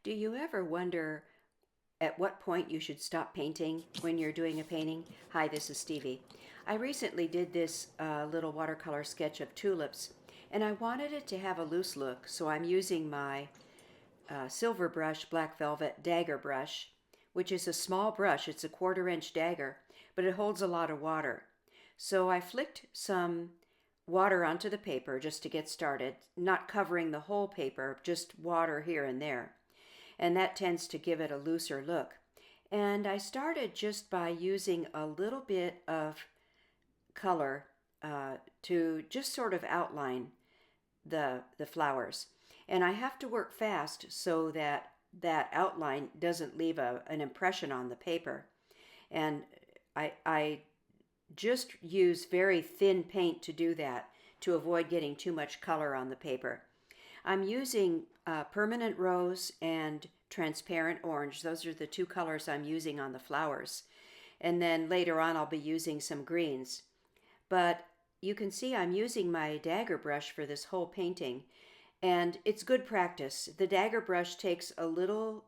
Do you ever wonder at what point you should stop painting when you're doing a painting? Hi, this is Stevie. I recently did this little watercolor sketch of tulips, and I wanted it to have a loose look, so I'm using my silver brush black velvet dagger brush, which is a small brush. It's a 1/4 inch dagger, but it holds a lot of water. So I flicked some water onto the paper just to get started, not covering the whole paper, just water here and there, and that tends to give it a looser look. And I started just by using a little bit of color to just sort of outline the flowers. And I have to work fast so that that outline doesn't leave an impression on the paper. And I just use very thin paint to do that to avoid getting too much color on the paper. I'm using permanent rose and transparent orange. Those are the two colors I'm using on the flowers. And then later on I'll be using some greens. But you can see I'm using my dagger brush for this whole painting. And it's good practice. The dagger brush takes a little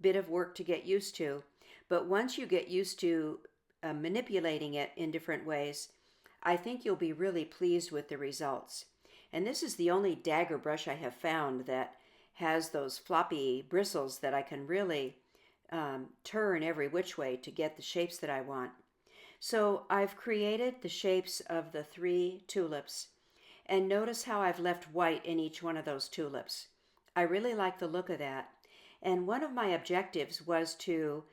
bit of work to get used to. But once you get used to manipulating it in different ways, I think you'll be really pleased with the results. And this is the only dagger brush I have found that has those floppy bristles that I can really turn every which way to get the shapes that I want. So I've created the shapes of the 3 tulips, and notice how I've left white in each one of those tulips. I really like the look of that. And one of my objectives was to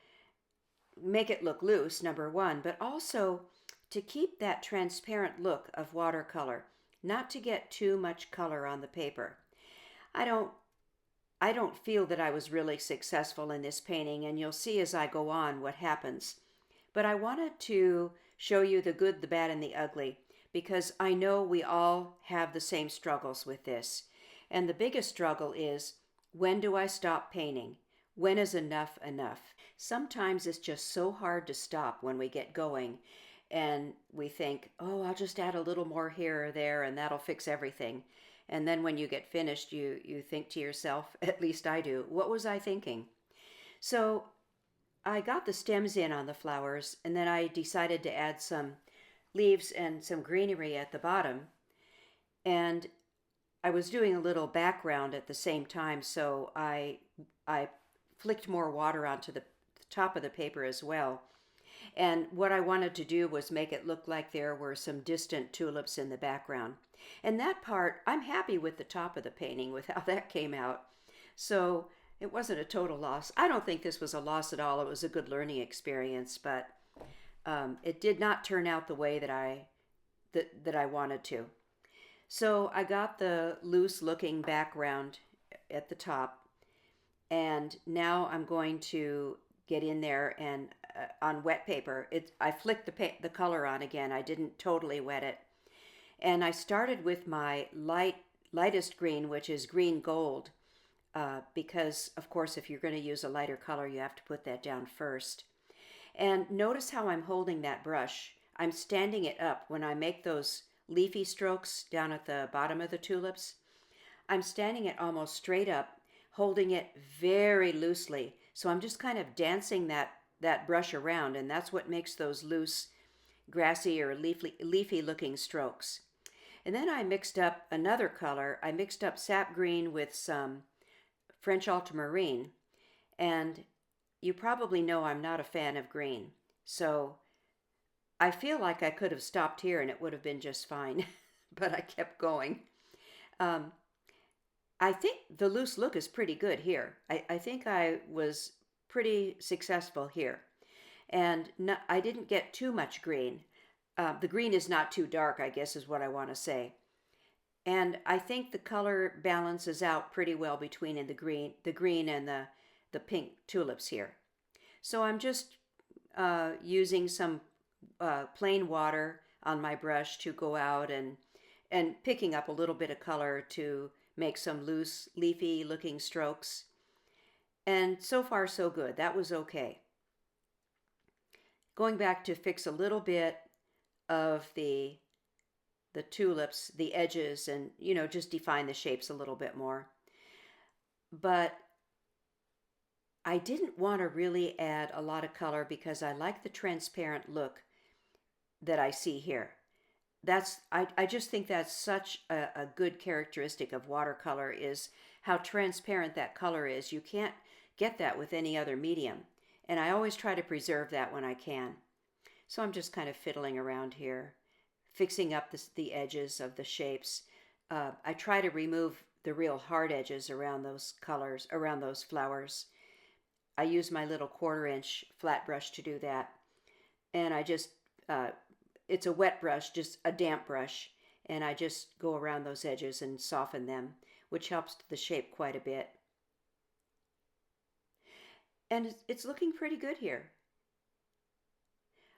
make it look loose, number one, but also to keep that transparent look of watercolor, not to get too much color on the paper. I don't feel that I was really successful in this painting, and you'll see as I go on what happens. But I wanted to show you the good, the bad, and the ugly, because I know we all have the same struggles with this. And the biggest struggle is, when do I stop painting? When is enough enough? Sometimes it's just so hard to stop when we get going, and we think, oh, I'll just add a little more here or there and that'll fix everything. And then when you get finished, you think to yourself, at least I do, what was I thinking? So I got the stems in on the flowers, and then I decided to add some leaves and some greenery at the bottom. And I was doing a little background at the same time, so I flicked more water onto the top of the paper as well. And what I wanted to do was make it look like there were some distant tulips in the background. And that part, I'm happy with the top of the painting, with how that came out. So it wasn't a total loss. I don't think this was a loss at all. It was a good learning experience, but it did not turn out the way that I wanted to. So I got the loose looking background at the top, and now I'm going to get in there and on wet paper. I flicked the color on again. I didn't totally wet it. And I started with my lightest green, which is green gold, because of course if you're going to use a lighter color you have to put that down first. And notice how I'm holding that brush. I'm standing it up when I make those leafy strokes down at the bottom of the tulips. I'm standing it almost straight up, holding it very loosely. So I'm just kind of dancing that brush around, and that's what makes those loose, grassy or leafy looking strokes. And then I mixed up another color. I mixed up sap green with some French ultramarine, and you probably know I'm not a fan of green. So I feel like I could have stopped here and it would have been just fine, but I kept going. I think the loose look is pretty good here. I think I was pretty successful here. And I didn't get too much green. The green is not too dark, I guess is what I want to say. And I think the color balances out pretty well between the green and the pink tulips here. So I'm just using some plain water on my brush to go out and picking up a little bit of color to make some loose, leafy looking strokes. And so far so good. That was okay. Going back to fix a little bit of the tulips, the edges, and just define the shapes a little bit more. But I didn't want to really add a lot of color because I like the transparent look that I see here. I just think that's such a good characteristic of watercolor is how transparent that color is. You can't get that with any other medium. And I always try to preserve that when I can. So I'm just kind of fiddling around here, fixing up the edges of the shapes. I try to remove the real hard edges around those colors, around those flowers. I use my little 1/4 inch flat brush to do that. And uh, it's a wet brush, just a damp brush. And I just go around those edges and soften them, which helps the shape quite a bit. And it's looking pretty good here.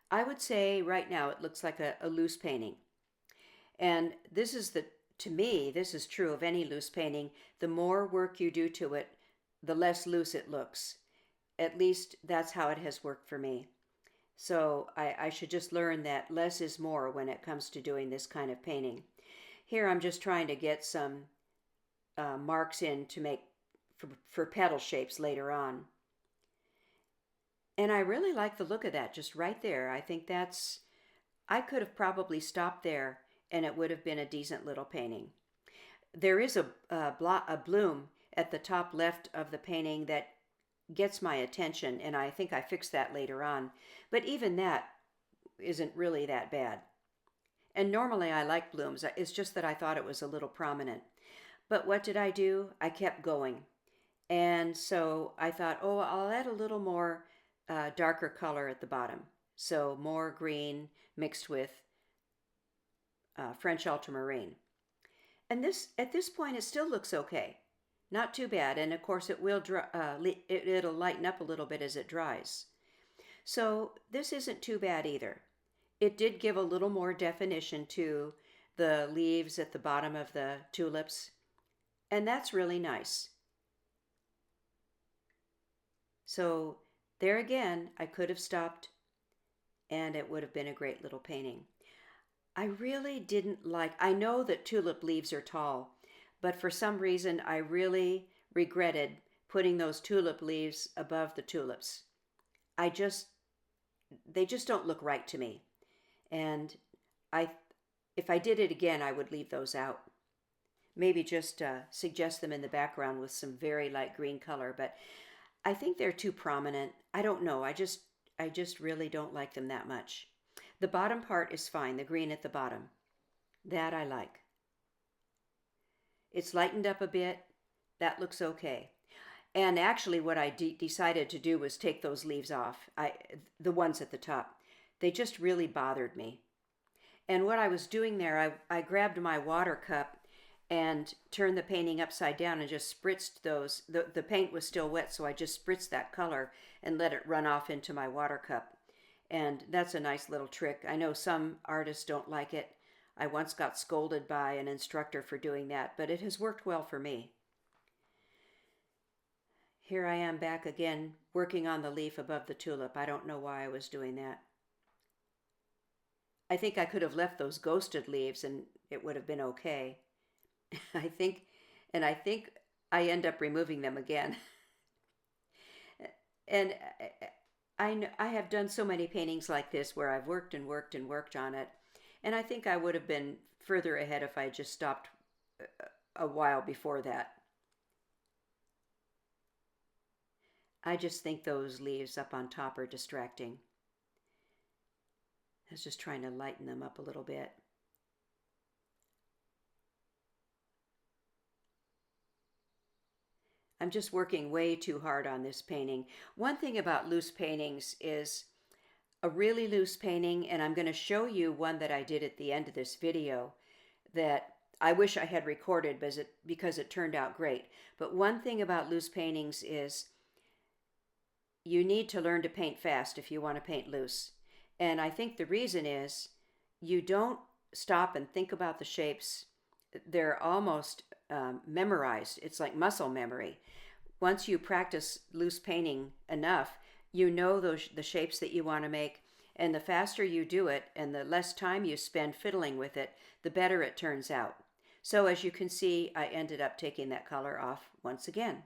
I would say right now it looks like a loose painting. And to me, this is true of any loose painting. The more work you do to it, the less loose it looks. At least that's how it has worked for me. So I should just learn that less is more when it comes to doing this kind of painting. Here I'm just trying to get some marks in to make for petal shapes later on. And I really like the look of that just right there. I think I could have probably stopped there and it would have been a decent little painting. There is a bloom at the top left of the painting that gets my attention, and I think I fixed that later on. But even that isn't really that bad. And normally I like blooms. It's just that I thought it was a little prominent. But what did I do? I kept going. And so I thought, oh, I'll add a little more darker color at the bottom. So more green mixed with French ultramarine. And at this point, it still looks okay. Not too bad. And of course, it'll lighten up a little bit as it dries. So this isn't too bad either. It did give a little more definition to the leaves at the bottom of the tulips. And that's really nice. So there again, I could have stopped and it would have been a great little painting. I really didn't I know that tulip leaves are tall, but for some reason I really regretted putting those tulip leaves above the tulips. They just don't look right to me. And I, if I did it again, I would leave those out. Maybe just suggest them in the background with some very light green color, but I think they're too prominent. I don't know. I just really don't like them that much. The bottom part is fine, the green at the bottom. That I like. It's lightened up a bit. That looks okay. And actually what I decided to do was take those leaves off, the ones at the top. They just really bothered me. And what I was doing there, I grabbed my water cup and turned the painting upside down and just spritzed those. The paint was still wet, so I just spritzed that color and let it run off into my water cup. And that's a nice little trick. I know some artists don't like it. I once got scolded by an instructor for doing that, but it has worked well for me. Here I am back again, working on the leaf above the tulip. I don't know why I was doing that. I think I could have left those ghosted leaves and it would have been okay. I think I end up removing them again. And I have done so many paintings like this where I've worked and worked and worked on it. And I think I would have been further ahead if I had just stopped a while before that. I just think those leaves up on top are distracting. I was just trying to lighten them up a little bit. I'm just working way too hard on this painting. One thing about loose paintings is a really loose painting, and I'm going to show you one that I did at the end of this video that I wish I had recorded because it turned out great. But one thing about loose paintings is you need to learn to paint fast if you want to paint loose. And I think the reason is you don't stop and think about the shapes. They're almost memorized. It's like muscle memory. Once you practice loose painting enough, you know the shapes that you want to make, and the faster you do it and the less time you spend fiddling with it, the better it turns out. So as you can see, I ended up taking that color off once again.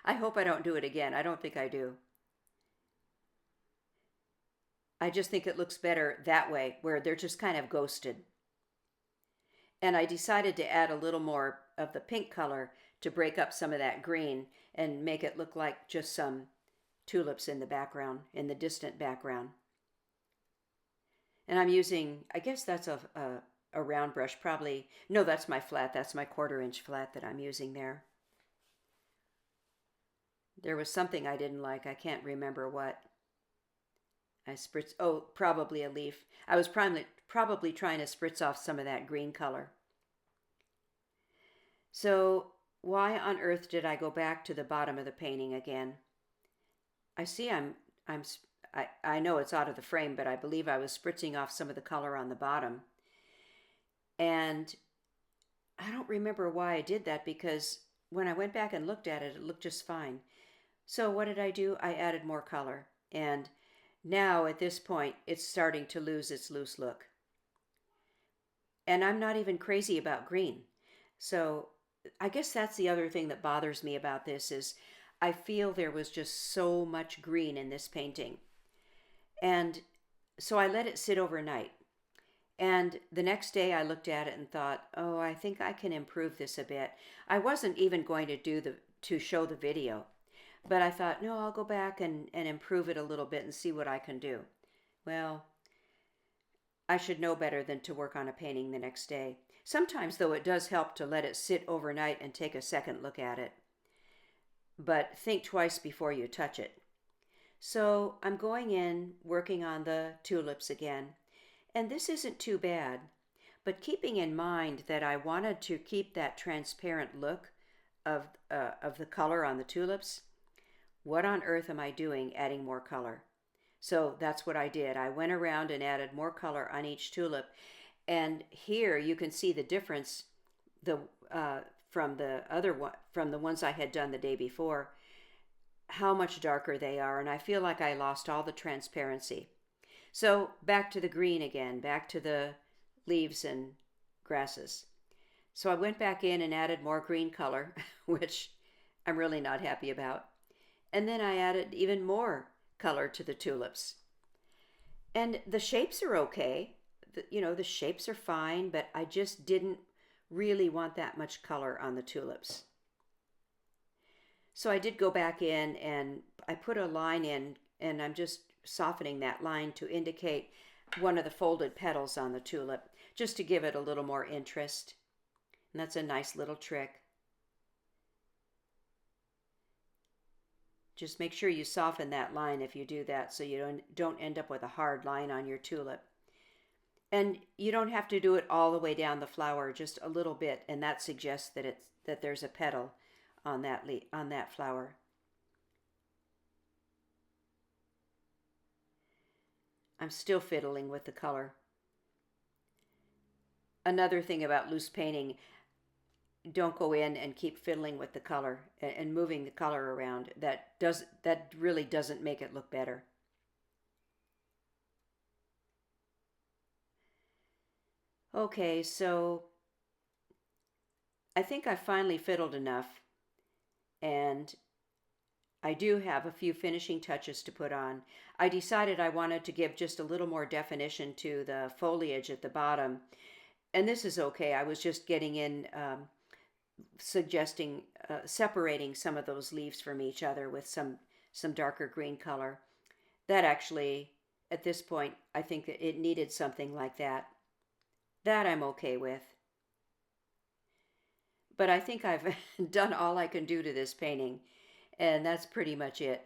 I hope I don't do it again. I don't think I do. I just think it looks better that way, where they're just kind of ghosted. And I decided to add a little more of the pink color to break up some of that green and make it look like just some tulips in the background, in the distant background. And I'm using, I guess that's a round brush, probably. No, that's my flat. That's my 1/4 inch flat that I'm using there. There was something I didn't like. I can't remember what. I spritz. Oh, probably a leaf. I was probably trying to spritz off some of that green color. So why on earth did I go back to the bottom of the painting again? I see I'm I know it's out of the frame, but I believe I was spritzing off some of the color on the bottom. And I don't remember why I did that, because when I went back and looked at it, it looked just fine. So what did I do? I added more color. And now at this point, it's starting to lose its loose look. And I'm not even crazy about green. So I guess that's the other thing that bothers me about this is I feel there was just so much green in this painting. And so I let it sit overnight. And the next day I looked at it and thought, "Oh, I think I can improve this a bit." I wasn't even going to show the video, but I thought, "No, I'll go back and improve it a little bit and see what I can do." Well, I should know better than to work on a painting the next day. Sometimes, though, it does help to let it sit overnight and take a second look at it. But think twice before you touch it. So I'm going in, working on the tulips again. And this isn't too bad, but keeping in mind that I wanted to keep that transparent look of the color on the tulips, what on earth am I doing adding more color? So that's what I did. I went around and added more color on each tulip. And here you can see the difference the from the other one, from the ones I had done the day before, how much darker they are. And I feel like I lost all the transparency. So back to the green again, back to the leaves and grasses. So I went back in and added more green color, which I'm really not happy about. And then I added even more color to the tulips. And the shapes are okay. The shapes are fine, but I just didn't really want that much color on the tulips. So I did go back in and I put a line in, and I'm just softening that line to indicate one of the folded petals on the tulip, just to give it a little more interest. And that's a nice little trick. Just make sure you soften that line if you do that, so you don't end up with a hard line on your tulip. And you don't have to do it all the way down the flower, just a little bit, and that suggests that there's a petal on that flower. I'm still fiddling with the color. Another thing about loose painting, don't go in and keep fiddling with the color and moving the color around. That really doesn't make it look better. Okay, so I think I finally fiddled enough, and I do have a few finishing touches to put on. I decided I wanted to give just a little more definition to the foliage at the bottom. And this is okay. I was just getting in, suggesting, separating some of those leaves from each other with some darker green color. That actually, at this point, I think that it needed something like that. That I'm okay with. But I think I've done all I can do to this painting, and that's pretty much it.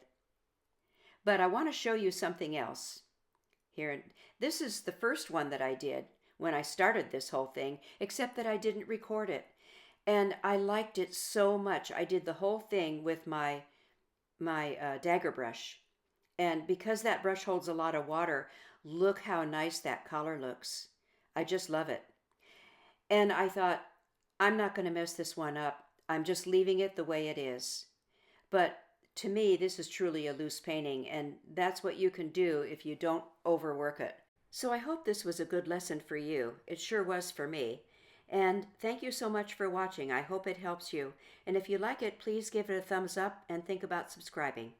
But I want to show you something else here. This is the first one that I did when I started this whole thing, except that I didn't record it. And I liked it so much. I did the whole thing with my dagger brush. And because that brush holds a lot of water, look how nice that color looks. I just love it. And I thought, I'm not going to mess this one up. I'm just leaving it the way it is. But to me, this is truly a loose painting, and that's what you can do if you don't overwork it. So I hope this was a good lesson for you. It sure was for me. And thank you so much for watching. I hope it helps you. And if you like it, please give it a thumbs up and think about subscribing.